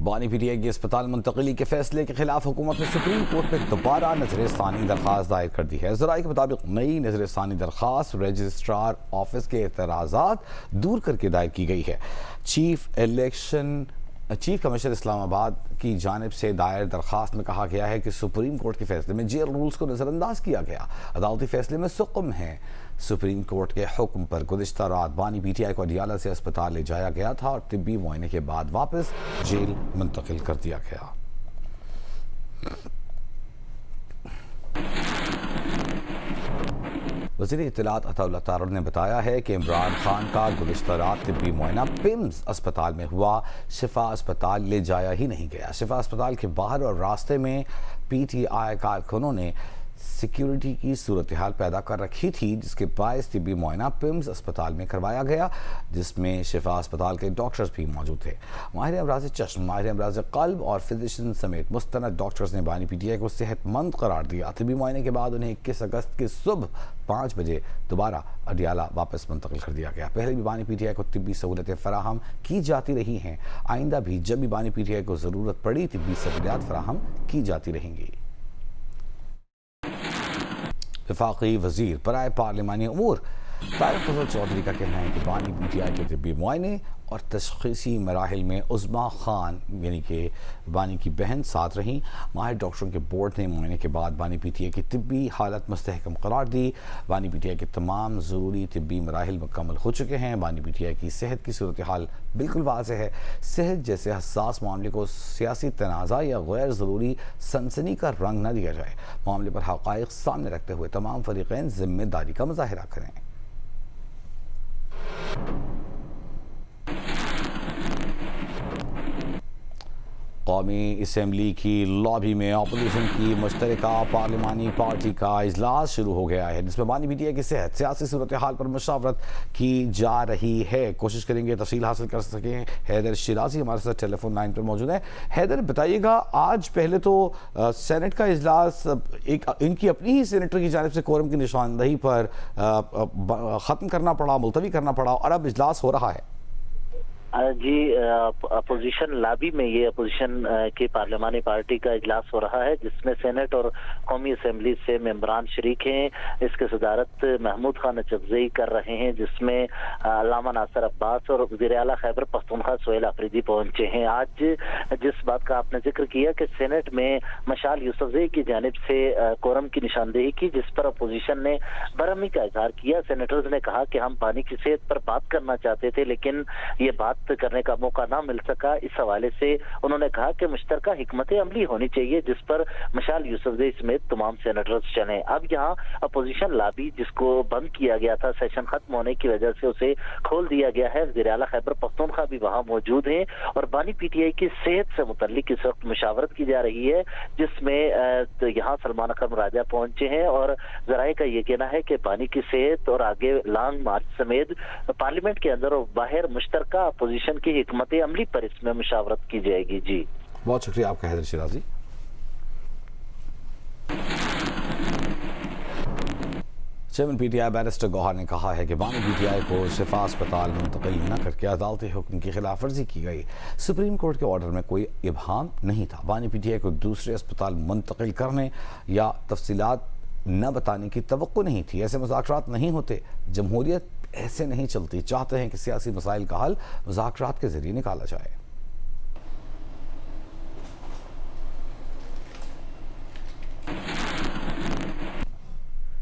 بانی پی ٹی آئی کی اسپتال منتقلی کے فیصلے کے خلاف حکومت نے سپریم کورٹ میں دوبارہ نظر ثانی درخواست دائر کر دی ہے۔ ذرائع کے مطابق نئی نظر ثانی درخواست رجسٹرار آفس کے اعتراضات دور کر کے دائر کی گئی ہے۔ چیف کمشنر اسلام آباد کی جانب سے دائر درخواست میں کہا گیا ہے کہ سپریم کورٹ کے فیصلے میں جیل رولز کو نظر انداز کیا گیا۔ عدالتی فیصلے میں سقم ہے۔ سپریم کورٹ کے حکم پر گزشتہ رات بانی پی ٹی آئی کو اڈیالہ سے اسپتال لے جایا گیا تھا اور طبی معائنے کے بعد واپس جیل منتقل کر دیا گیا۔ وزیر اطلاعات عطا اللہ تارڑ نے بتایا ہے کہ عمران خان کا گزشتہ رات طبی معائنہ پیمز اسپتال میں ہوا، شفا اسپتال لے جایا ہی نہیں گیا۔ شفا اسپتال کے باہر اور راستے میں پی ٹی آئی کارکنوں نے سیکیورٹی کی صورتحال پیدا کر رکھی تھی، جس کے باعث طبی معائنہ پیمز اسپتال میں کروایا گیا، جس میں شفا اسپتال کے ڈاکٹرز بھی موجود تھے۔ ماہر امراض چشم، ماہر امراض قلب اور فزیشین سمیت مستند ڈاکٹرز نے بانی پی ٹی آئی کو صحت مند قرار دیا۔ طبی معائنے کے بعد انہیں 21 اگست کی صبح 5 بجے دوبارہ اڈیالہ واپس منتقل کر دیا گیا۔ پہلے بھی بانی پی ٹی آئی کو طبی سہولتیں فراہم کی جاتی رہی ہیں، آئندہ بھی جب بھی بانی پی ٹی آئی کو ضرورت پڑی طبی سہولیات فراہم کی جاتی رہیں گی۔ وفاقی وزیر برائے پارلیمانی امور طارق فضل چودھری کا کہنا ہے کہ بانی پی ٹی آئی کے طبی معائنے اور تشخیصی مراحل میں عظمیٰ خان یعنی کہ بانی کی بہن ساتھ رہیں۔ ماہر ڈاکٹروں کے بورڈ نے معائنے کے بعد بانی پی ٹی آئی کی طبی حالت مستحکم قرار دی۔ بانی پی ٹی آئی کے تمام ضروری طبی مراحل مکمل ہو چکے ہیں۔ بانی پی ٹی آئی کی صحت کی صورتحال بالکل واضح ہے۔ صحت جیسے حساس معاملے کو سیاسی تنازع یا غیر ضروری سنسنی کا رنگ نہ دیا جائے۔ معاملے پر حقائق سامنے رکھتے ہوئے تمام فریقین ذمہ داری کا مظاہرہ کریں۔ قومی اسمبلی کی لابی میں اپوزیشن کی مشترکہ پارلیمانی پارٹی کا اجلاس شروع ہو گیا ہے، جس میں بانی پی ٹی آئی کی صحت سیاسی صورتحال پر مشاورت کی جا رہی ہے۔ کوشش کریں گے تفصیل حاصل کر سکیں۔ حیدر شیرازی ہمارے ساتھ ٹیلی فون لائن پر موجود ہیں۔ حیدر، بتائیے گا، آج پہلے تو سینٹ کا اجلاس ان کی اپنی ہی سینیٹر کی جانب سے کورم کی نشاندہی پر ختم کرنا پڑا، ملتوی کرنا پڑا، اور اب اجلاس ہو رہا ہے۔ جی، اپوزیشن لابی میں یہ اپوزیشن کی پارلیمانی پارٹی کا اجلاس ہو رہا ہے، جس میں سینٹ اور قومی اسمبلی سے ممبران شریک ہیں۔ اس کی صدارت محمود خان اچکزئی کر رہے ہیں، جس میں علامہ ناصر عباس اور وزیر اعلیٰ خیبر پختونخوا سہیل آفریدی پہنچے ہیں۔ آج جس بات کا آپ نے ذکر کیا کہ سینٹ میں مشال یوسفزئی کی جانب سے کورم کی نشاندہی کی، جس پر اپوزیشن نے برہمی کا اظہار کیا۔ سینیٹرز نے کہا کہ ہم پانی کی صحت پر بات کرنا چاہتے تھے، لیکن یہ بات کرنے کا موقع نہ مل سکا۔ اس حوالے سے انہوں نے کہا کہ مشترکہ حکمت عملی ہونی چاہیے، جس پر مشال یوسفزئی سمیت تمام سینیٹرز چلیں۔ اب یہاں اپوزیشن لابی، جس کو بند کیا گیا تھا سیشن ختم ہونے کی وجہ سے، اسے کھول دیا گیا ہے۔ وزیر اعلیٰ خیبر پختونخوا بھی وہاں موجود ہیں اور بانی پی ٹی آئی کی صحت سے متعلق اس وقت مشاورت کی جا رہی ہے، جس میں یہاں سلمان اکرم راجہ پہنچے ہیں اور ذرائع کا یہ کہنا ہے کہ بانی کی صحت اور آگے لانگ مارچ سمیت پارلیمنٹ کے اندر اور باہر مشترکہ اپوزیشن کی حکمت عملی پر اس میں مشاورت کی جائے گی۔ جی، بہت شکریہ آپ کا Haider Shirazi. Chairman P T I barrister Gohar نے کہا ہے کہ بانی پی ٹی آئی کو شفا اسپتال منتقل نہ کر کے عدالتی حکم کی خلاف ورزی کی گئی۔ سپریم کورٹ کے آرڈر میں کوئی ابہام نہیں تھا۔ بانی پی ٹی آئی کو دوسرے اسپتال منتقل کرنے یا تفصیلات نہ بتانے کی توقع نہیں تھی۔ ایسے مذاکرات نہیں ہوتے۔ جمہوریت ایسے نہیں چلتی۔ چاہتے ہیں کہ سیاسی مسائل کا حل مذاکرات کے ذریعے نکالا جائے۔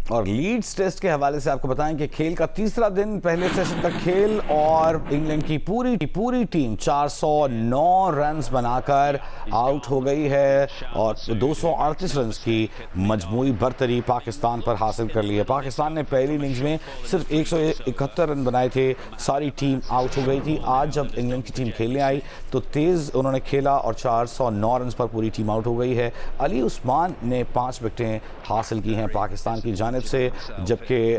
اور لیڈز ٹیسٹ کے حوالے سے آپ کو بتائیں کہ کھیل کا تیسرا دن، پہلے سیشن کا کھیل، اور انگلینڈ کی پوری ٹیم 409 رنز بنا کر آؤٹ ہو گئی ہے اور 238 رنز کی مجموعی برتری پاکستان پر حاصل کر لی ہے۔ پاکستان نے پہلی اننگز میں صرف 171 رن بنائے تھے، ساری ٹیم آؤٹ ہو گئی تھی۔ آج جب انگلینڈ کی ٹیم کھیلنے آئی تو تیز انہوں نے کھیلا اور 409 رنز پر پوری ٹیم آؤٹ ہو گئی ہے۔ علی عثمان نے 5 وکٹیں حاصل کی ہیں پاکستان کی جانب جانب سے، جبکہ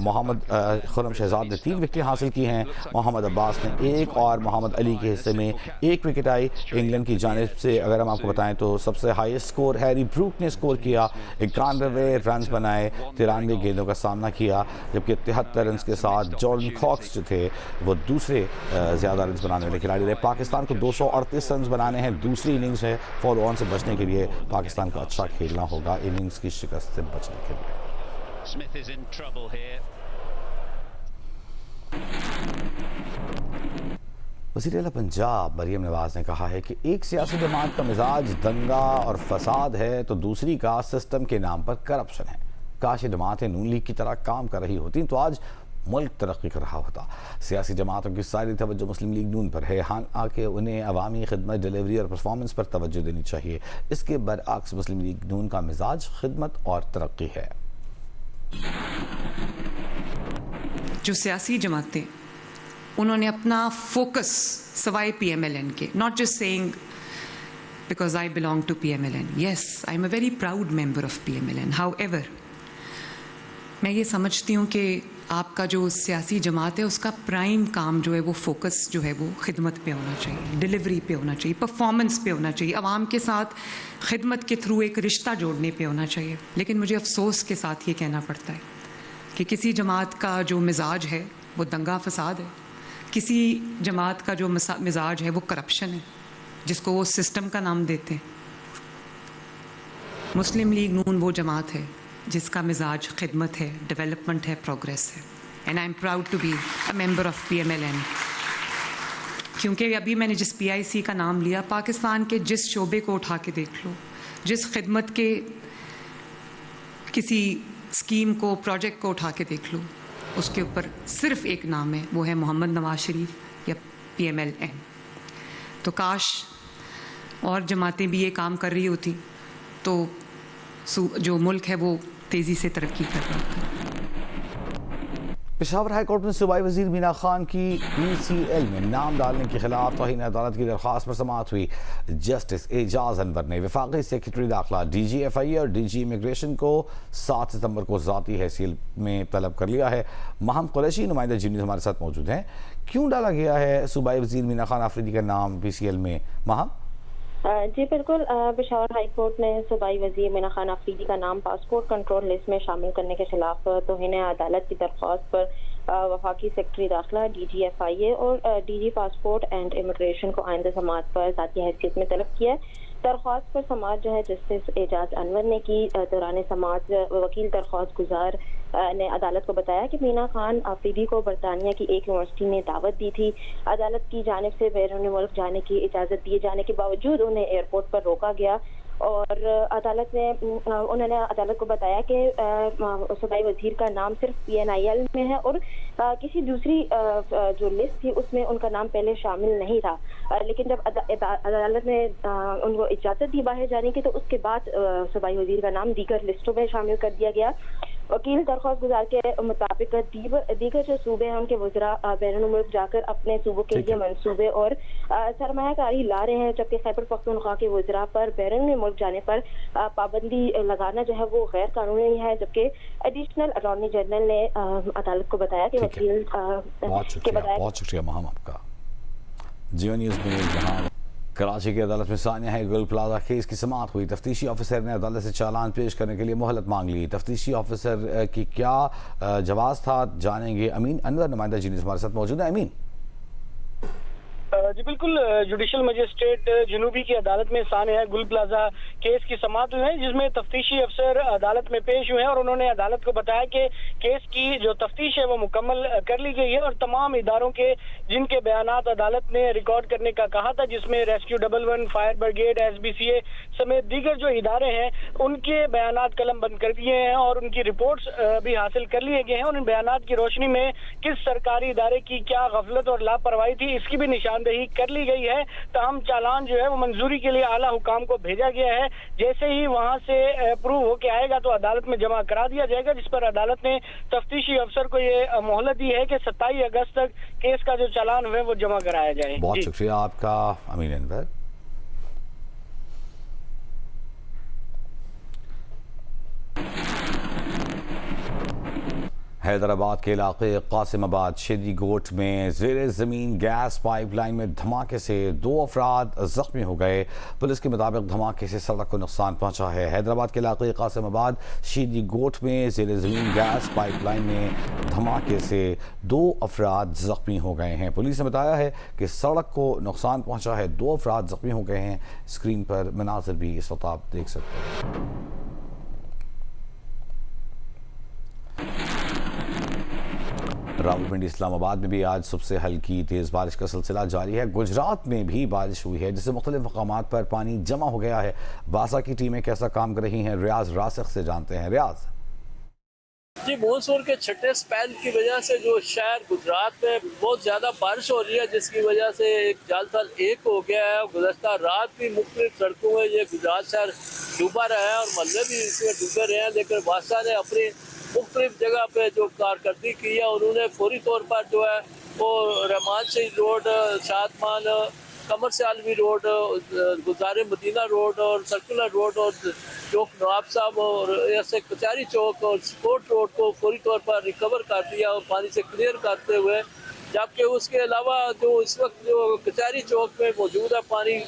محمد خرم شہزاد نے 3 وکٹیں حاصل کی ہیں، محمد عباس نے 1 اور محمد علی کے حصے میں 1 وکٹ آئی۔ انگلینڈ کی جانب سے اگر ہم آپ کو بتائیں تو سب سے ہائیسٹ سکور ہیری بروک نے سکور کیا، 91 رنز بنائے، 93 گیندوں کا سامنا کیا، جبکہ 73 رنز کے ساتھ جارڈن کاکس جو تھے وہ دوسرے زیادہ رنز بنانے والے کھلاڑی رہے۔ پاکستان کو 238 رنز بنانے ہیں، دوسری اننگز ہے، فالو آن سے بچنے کے لیے پاکستان کو اچھا کھیلنا ہوگا اننگز کی شکست سے بچنے کے لیے۔ وزیر اعلیٰ پنجاب مریم نواز نے کہا ہے کہ ایک سیاسی جماعت کا مزاج دنگا اور فساد ہے تو دوسری کا سسٹم کے نام پر کرپشن ہے۔ کاش یہ جماعتیں نون لیگ کی طرح کام کر رہی ہوتی تو آج ملک ترقی کر رہا ہوتا۔ سیاسی جماعتوں کی ساری توجہ مسلم لیگ نون پر ہے، حالانکہ انہیں عوامی خدمت، ڈیلیوری اور پرفارمنس پر توجہ دینی چاہیے۔ اس کے برعکس مسلم لیگ نون کا مزاج خدمت اور ترقی ہے۔ جو سیاسی جماعتیں انہوں نے اپنا فوکس سوائے پی ایم ایل این کے، not just seeing because I belong to P M L N, yes I am a very proud member of P M L N, however میں یہ سمجھتی ہوں کہ آپ کا جو سیاسی جماعت ہے اس کا پرائم کام جو ہے وہ فوکس جو ہے وہ خدمت پہ ہونا چاہیے، ڈیلیوری پہ ہونا چاہیے، پرفارمنس پہ ہونا چاہیے، عوام کے ساتھ خدمت کے تھرو ایک رشتہ جوڑنے پہ ہونا چاہیے۔ لیکن مجھے افسوس کے ساتھ یہ کہنا پڑتا ہے کہ کسی جماعت کا جو مزاج ہے وہ دنگا فساد ہے، کسی جماعت کا جو مزاج ہے وہ کرپشن ہے، جس کو وہ سسٹم کا نام دیتے ہیں۔ مسلم لیگ نون وہ جماعت ہے جس کا مزاج خدمت ہے، ڈیولپمنٹ ہے، پروگریس ہے، and I am proud to be a member of P M L N. کیونکہ ابھی میں نے جس پی آئی سی کا نام لیا، پاکستان کے جس شعبے کو اٹھا کے دیکھ لو، جس خدمت کے کسی اسکیم کو، پروجیکٹ کو اٹھا کے دیکھ لو، اس کے اوپر صرف ایک نام ہے، وہ ہے محمد نواز شریف یا پی ایم ایل این۔ تو کاش اور جماعتیں بھی یہ کام کر رہی ہوتی تو جو ملک ہے وہ تیزی سے ترقی کر رہا ہوتا۔ پشاور ہائی کورٹ میں صوبائی وزیر مینا خان کی پی سی ایل میں نام ڈالنے کے خلاف توہین عدالت کی درخواست پر سماعت ہوئی۔ جسٹس اعجاز انور نے وفاقی سیکرٹری داخلہ D G F I A اور ڈی جی امیگریشن کو 7 ستمبر کو ذاتی حیثیت میں طلب کر لیا ہے۔ ماہم قریشی نمائندہ جی نیوز ہمارے ساتھ موجود ہیں۔ کیوں ڈالا گیا ہے صوبائی وزیر مینا خان آفریدی کا نام پی سی ایل میں؟ ماہم جی بالکل، پشاور ہائی کورٹ نے صوبائی وزیر مینا خان آفریدی کا نام پاسپورٹ کنٹرول لسٹ میں شامل کرنے کے خلاف توہین عدالت کی درخواست پر وفاقی سیکرٹری داخلہ D G F I A اور D G passport and immigration کو آئندہ سماعت پر ذاتی حیثیت میں طلب کیا ہے۔ درخواست پر سماعت جو ہے جسٹس اعجاز انور نے کی۔ دوران سماعت وکیل درخواست گزار نے عدالت کو بتایا کہ مینا خان آفریدی کو برطانیہ کی ایک یونیورسٹی نے دعوت دی تھی۔ عدالت کی جانب سے بیرون ملک جانے کی اجازت دیے جانے کے باوجود انہیں ایئرپورٹ پر روکا گیا، اور انہوں نے عدالت کو بتایا کہ صوبائی وزیر کا نام صرف پی این آئی ایل میں ہے اور کسی دوسری جو لسٹ تھی اس میں ان کا نام پہلے شامل نہیں تھا۔ لیکن جب عدالت نے ان کو اجازت دی باہر جانے کی تو اس کے بعد صوبائی وزیر کا نام دیگر لسٹوں میں شامل کر دیا گیا۔ وکیل درخواست گزار کے مطابق دیگر جو صوبے ہیں ان کے وزراء بیرون ملک جا کر اپنے صوبوں کے لیے منصوبے اور سرمایہ کاری لا رہے ہیں، جبکہ خیبر پختونخوا کے وزراء پر بیرون ملک جانے پر پابندی لگانا جو ہے وہ غیر قانونی ہے۔ جبکہ ایڈیشنل اٹارنی جنرل نے عدالت کو بتایا کہ وکیل بہت شکریہ مہم آپ کا۔ جیو نیوز میں جہاں کراچی کی عدالت میں ثانیہ گل پلازا کیس کی سماعت ہوئی، تفتیشی آفیسر نے عدالت سے چالان پیش کرنے کے لیے مہلت مانگ لی۔ تفتیشی آفیسر کی کیا جواز تھا جانیں گے امین انور، نمائندہ جی نیوز ہمارے ساتھ موجود ہے۔ امین جی بالکل، جوڈیشل مجسٹریٹ جنوبی کی عدالت میں ثانیہ گل پلازا کیس کی سماعت ہوئی ہے، جس میں تفتیشی افسر عدالت میں پیش ہوئے ہیں اور انہوں نے عدالت کو بتایا کہ کیس کی جو تفتیش ہے وہ مکمل کر لی گئی ہے اور تمام اداروں کے جن کے بیانات عدالت نے ریکارڈ کرنے کا کہا تھا، جس میں rescue 11 fire brigade S B C A سمیت دیگر جو ادارے ہیں ان کے بیانات قلم بند کر دیے ہیں اور ان کی رپورٹس بھی حاصل کر لیے گئے ہیں، اور ان بیانات کی روشنی میں کس سرکاری ادارے کی کیا غفلت اور لاپرواہی تھی اس کی بھی نشاندہی کر لی گئی ہے۔ تاہم چالان جو ہے وہ منظوری کے لیے اعلیٰ حکام کو بھیجا گیا ہے، جیسے ہی وہاں سے پروو ہو کے آئے گا تو عدالت میں جمع کرا دیا جائے گا، جس پر عدالت نے تفتیشی افسر کو یہ مہلت دی ہے کہ 27 اگست تک کیس کا جو چالان ہے وہ جمع کرایا جائے۔ بہت شکریہ آپ کا امین انور۔ حیدرآباد کے علاقے قاسم آباد شیدی گوٹ میں زیر زمین گیس پائپ لائن میں دھماکے سے 2 افراد زخمی ہو گئے۔ پولیس کے مطابق دھماکے سے سڑک کو نقصان پہنچا ہے۔ حیدرآباد کے علاقے قاسم آباد شیدی گوٹ میں زیر زمین گیس پائپ لائن میں دھماکے سے 2 افراد زخمی ہو گئے ہیں۔ پولیس نے بتایا ہے کہ سڑک کو نقصان پہنچا ہے، 2 افراد زخمی ہو گئے ہیں۔ اسکرین پر مناظر بھی اس وقت آپ دیکھ سکتے ہیں۔ راولپنڈی اسلام آباد میں بھی آج صبح سے ہلکی تیز بارش کا سلسلہ جاری ہے۔ گجرات میں بھی بارش ہوئی ہے، جس سے مختلف مقامات پر پانی جمع ہو گیا ہے۔ واسا کی ٹیمیں کیسا کام کر رہی ہیں، ریاض راسخ سے جانتے ہیں۔ ریاض جی، مونسون کے چھٹے سپیل کی وجہ سے جو شہر گجرات میں بہت زیادہ بارش ہو رہی ہے، جس کی وجہ سے ایک جال تھل 1 ہو گیا ہے۔ گزشتہ رات بھی مختلف سڑکوں میں یہ گجرات شہر ڈوبا رہا ہے اور محلے بھی اس میں ڈوبے رہے ہیں، لیکن واسا نے اپنی مختلف جگہ پہ جو کارکردگی کی ہے، انہوں نے فوری طور پر جو ہے وہ رحمان شہید روڈ، شادمان قمر سے عالمی روڈ، گلزار مدینہ روڈ اور سرکولر روڈ اور چوک نواب صاحب اور ایسے کچہری چوک اور سپورٹ روڈ کو فوری طور پر ریکور کر دیا اور پانی سے کلیئر کرتے ہوئے، جبکہ اس کے علاوہ جو اس وقت جو کچہری چوک میں موجود ہے، پانی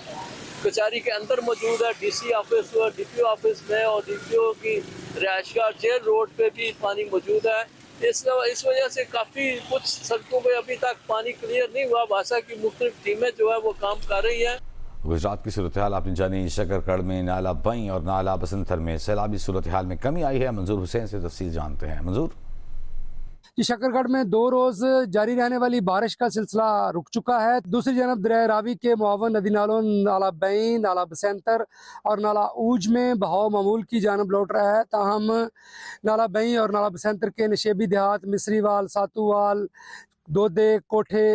کچہری کے اندر موجود ہے، ڈی سی آفس اور ڈی پی او آفس میں اور ڈی پی او کی رہائش گاہ جیل روڈ پہ بھی پانی موجود ہے۔ اس وجہ سے کافی کچھ سڑکوں پہ ابھی تک پانی کلیئر نہیں ہوا۔ واسا کی مختلف ٹیمیں جو ہے وہ کام کر رہی ہیں۔ گجرات کی صورتحال آپ نے جانی، شکرگڑھ میں نالا بئیں اور نالا بسنتر میں سیلابی صورتحال میں کمی آئی ہے۔ منظور حسین سے تفصیل جانتے ہیں۔ منظور جی، شکرگڑھ میں 2 روز جاری رہنے والی بارش کا سلسلہ رک چکا ہے۔ دوسری جانب دریائے راوی کے معاون ندی نالوں نالا بئیں، نالا بسنتر اور نالا اوج میں بہاؤ معمول کی جانب لوٹ رہا ہے، تاہم نالا بئیں اور نالا بسنتر کے نشیبی دیہات مصری وال، ساتو وال، دودے، کوٹھے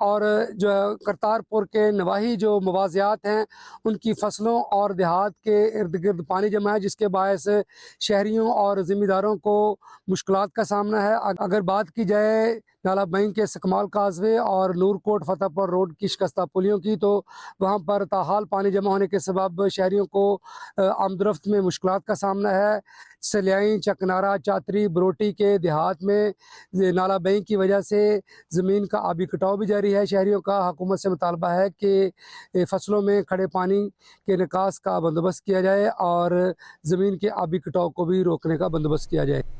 اور جو کرتارپور کے نواحی جو موازیات ہیں ان کی فصلوں اور دیہات کے ارد گرد پانی جمع ہے، جس کے باعث شہریوں اور ذمہ داروں کو مشکلات کا سامنا ہے۔ اگر بات کی جائے نالا بئیں کے سکمال کازوے اور نور کوٹ فتح پور روڈ کی شکستہ پلیوں کی، تو وہاں پر تاحال پانی جمع ہونے کے سبب شہریوں کو آمد و رفت میں مشکلات کا سامنا ہے۔ سلیائیں، چکنارا، چاتری، بروٹی کے دیہات میں نالا بئیں کی وجہ سے زمین کا آبی کٹاؤ بھی جاری ہے۔ شہریوں کا حکومت سے مطالبہ ہے کہ فصلوں میں کھڑے پانی کے نکاس کا بندوبست کیا جائے اور زمین کے آبی کٹاؤ کو بھی روکنے کا بندوبست کیا جائے۔